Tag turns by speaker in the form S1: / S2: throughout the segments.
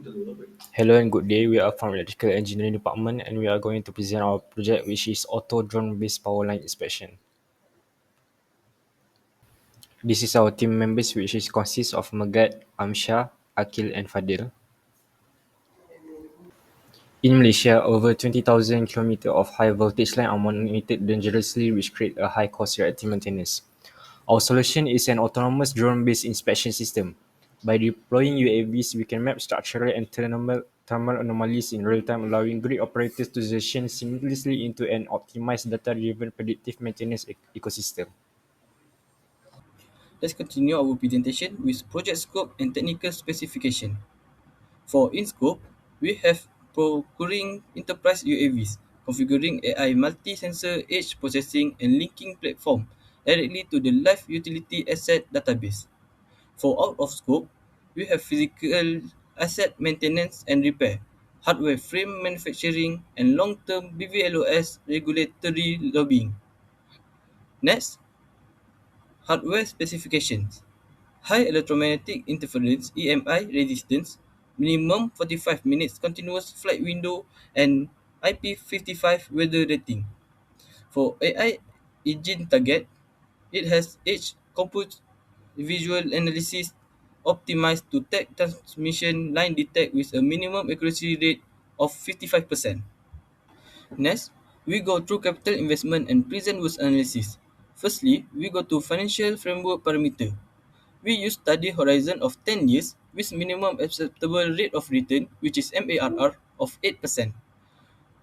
S1: Hello and good day. We are from Electrical Engineering Department and we are going to present our project which is Auto Drone Based Power Line Inspection. This is our team members which is consists of Megat, Amsha, Akil and Fadil. In Malaysia, over 20,000 km of high voltage line are monitored dangerously which create a high cost reactive maintenance. Our solution is an autonomous drone-based inspection system. By deploying UAVs, we can map structural and thermal anomalies in real time, allowing grid operators to transition seamlessly into an optimized data-driven predictive maintenance ecosystem.
S2: Let's continue our presentation with project scope and technical specification. For in scope, we have procuring enterprise UAVs, configuring AI multi-sensor edge processing and linking platform directly to the live utility asset database. For out of scope, we have physical asset maintenance and repair, hardware frame manufacturing, and long-term BVLOS regulatory lobbying. Next, hardware specifications. High electromagnetic interference EMI resistance, minimum 45 minutes continuous flight window, and IP55 weather rating. For AI engine target, it has edge compute visual analysis optimized to tech transmission line detect with a minimum accuracy rate of 55%. Next, we go through capital investment and present use analysis. Firstly, we go to financial framework parameter. We use study horizon of 10 years with minimum acceptable rate of return, which is MARR of 8%.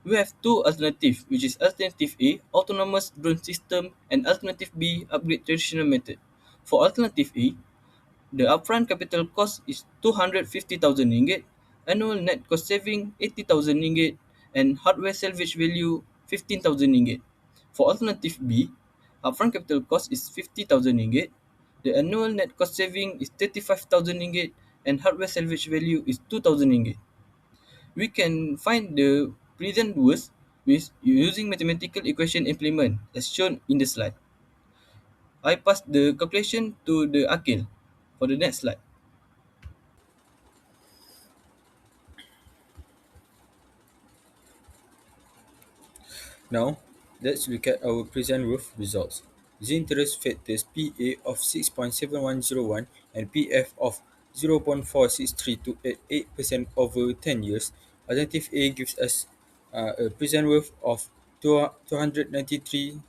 S2: We have two alternatives, which is alternative A, autonomous drone system, and alternative B, upgrade traditional method. For alternative A, the upfront capital cost is 250,000 ringgit, annual net cost saving 80,000 ringgit, and hardware salvage value 15,000 ringgit. For alternative B, upfront capital cost is 50,000 ringgit, the annual net cost saving is 35,000 ringgit, and hardware salvage value is 2,000 ringgit. We can find the present worth with using mathematical equation implement as shown in the slide. I pass the calculation to the Akil for the next slide.
S3: Now, let's look at our present worth results. The interest factors PA of 6.7101 and PF of 0.463 to 8% over 10 years. Alternative A gives us a present worth of 293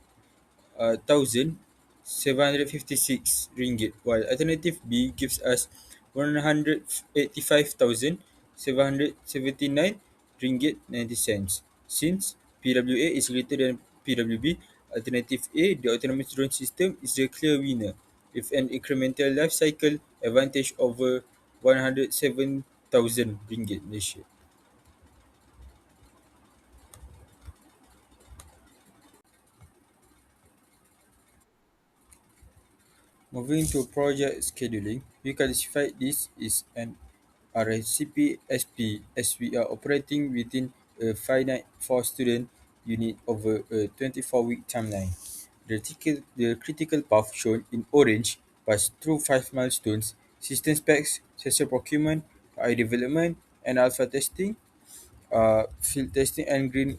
S3: 1,756 ringgit, while alternative B gives us 185,779 ringgit 90 cents. Since PWA is greater than PWB, alternative A, the autonomous drone system, is the clear winner with an incremental life cycle advantage over 107,000 ringgit Malaysia. Moving to project scheduling, we classify this as an RCP-SP as we are operating within a finite 4-student unit over a 24-week timeline. The critical path shown in orange passed through 5 milestones: system specs, sensor procurement, AI development, and alpha testing, field testing and grid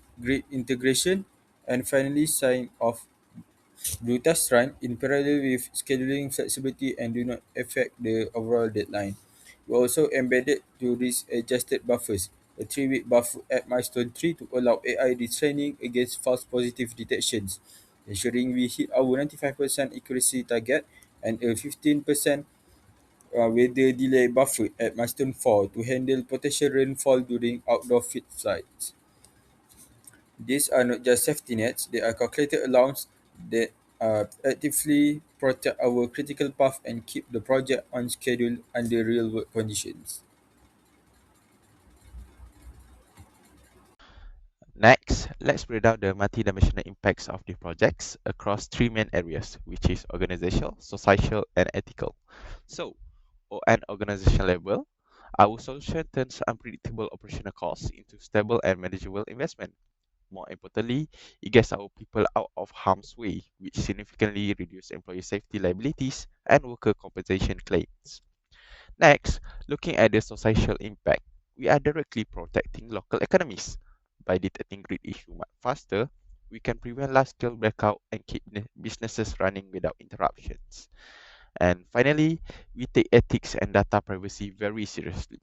S3: integration, and finally sign off. Blue tasks run in parallel with scheduling flexibility and do not affect the overall deadline. We also embedded to these adjusted buffers, a 3-week buffer at milestone 3 to allow AI retraining against false positive detections, ensuring we hit our 95% accuracy target, and a 15% weather delay buffer at milestone 4 to handle potential rainfall during outdoor field flights. These are not just safety nets, they are calculated allowance that actively protect our critical path and keep the project on schedule under real world conditions.
S4: Next, let's break down the multidimensional impacts of the projects across three main areas, which is organizational, societal, and ethical. So, on an organizational level, our solution turns unpredictable operational costs into stable and manageable investment. More importantly, it gets our people out of harm's way, which significantly reduces employee safety liabilities and worker compensation claims. Next, looking at the societal impact. we are directly protecting local economies. By detecting grid issue much faster, we can prevent large-scale blackout and keep businesses running without interruptions. And finally, we take ethics and data privacy very seriously.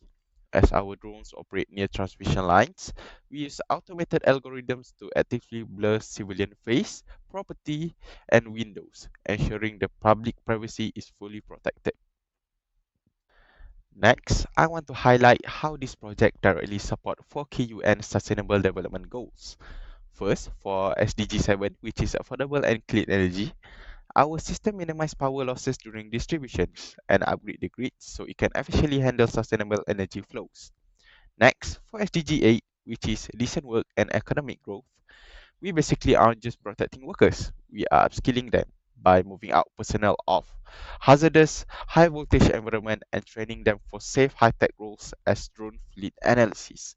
S4: As our drones operate near transmission lines, we use automated algorithms to actively blur civilian face, property, and windows, ensuring the public privacy is fully protected. Next, I want to highlight how this project directly supports 4 key UN Sustainable Development Goals. First, for SDG 7, which is affordable and clean energy, our system minimizes power losses during distributions and upgrade the grid so it can efficiently handle sustainable energy flows. Next, for SDG 8, which is decent work and economic growth, we basically aren't just protecting workers, we are upskilling them by moving out personnel off hazardous high voltage environment and training them for safe high-tech roles as drone fleet analysis.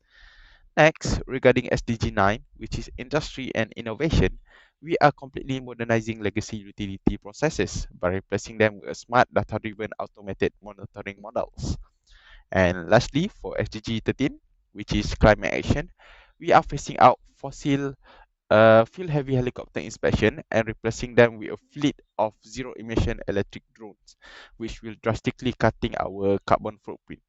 S4: Next, regarding SDG 9, which is industry and innovation, we are completely modernizing legacy utility processes by replacing them with smart data-driven automated monitoring models. And lastly, for SDG 13, which is climate action, we are phasing out fossil fuel heavy helicopter inspection and replacing them with a fleet of zero emission electric drones, which will drastically cutting our carbon footprint.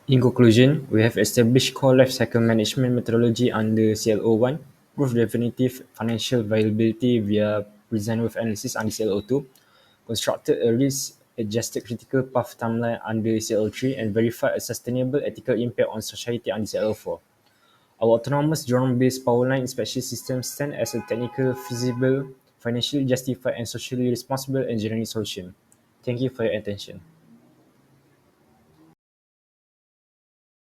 S1: In conclusion, we have established core life cycle management methodology under CLO1, prove definitive financial viability via design with analysis under CLO2, constructed a risk-adjusted critical path timeline under CLO3, and verified a sustainable ethical impact on society under CLO4. Our autonomous drone-based power line inspection system stand as a technical, feasible, financially justified, and socially responsible engineering solution. Thank you for your attention.